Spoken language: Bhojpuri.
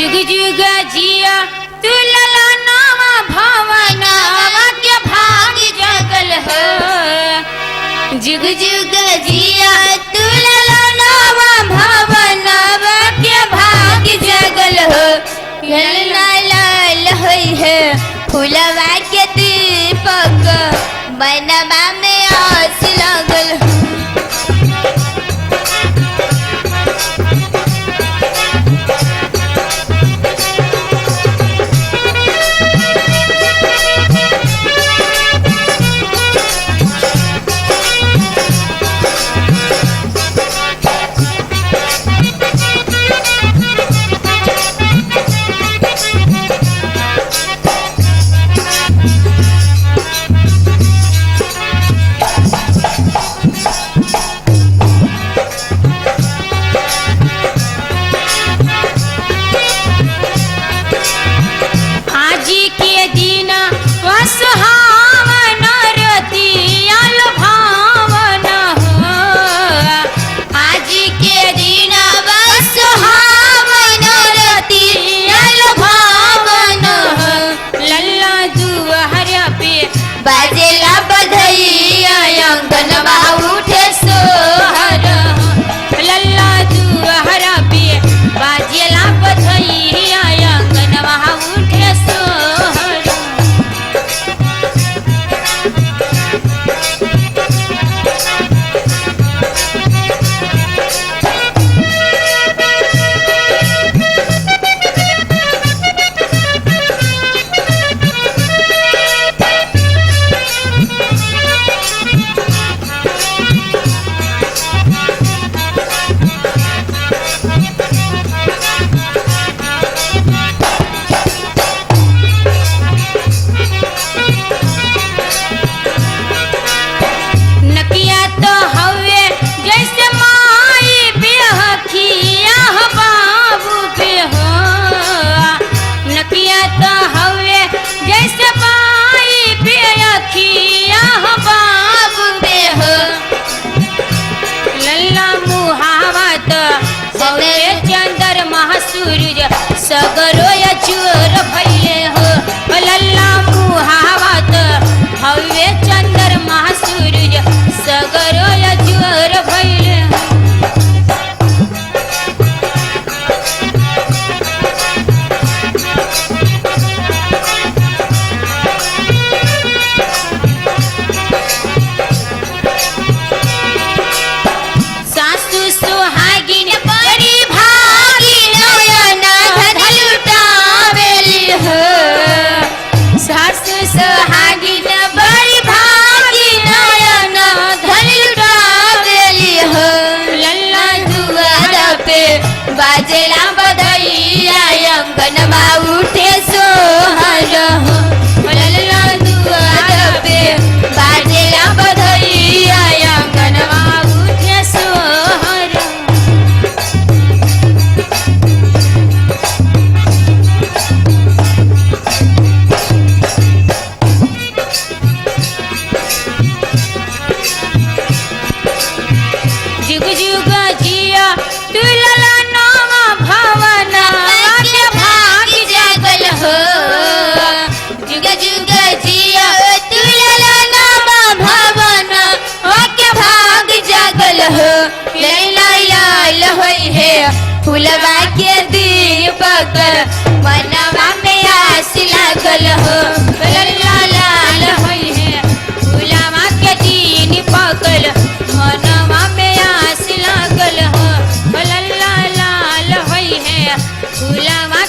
जुग जुग जिया तू लला नामा भावनावा के भाग जगल हो। जुग जुग जिया तू लला नामा भावनावा के भाग जगल हो। ललना लाल होई है फूलवा के दीपक बनवा में आस लगल हो। बाजेला बधैया अंगनवा उठे सोहर। लल्ला दुहरा पे बाजेला बधैया अंगनवा उठे सोहर। सूरज सगरो या चोर भैले हो। लल्ला मुहावत हवे चंद्र महासूरज सगरो या चोर भैले हो। सासू सुहागिन बड़ी भागी नयना धन लुटावेली हो। सासू सुहागिन बड़ी भागी नयना धन लुटावेली हो। लल्ला दुआरा पे बाजेला बधैया अंगनवा उठे सोहर हो। लल्ला दुआरा पे बाजेला बधैया अंगनवा उठे सोहर। जुग जुग जिया तू लला नामा भावनावा के भाग जगल हो। जुग जुग जिया तू लला नामा भावनावा के भाग जगल हो। लैला लाल होई है फूलवा के दीपक मनवा में आस लागल हो। लैला लाल होई है फूलवा के दीपक मनवा में आस लागल हो। लल्ला लाल होई है फूलवा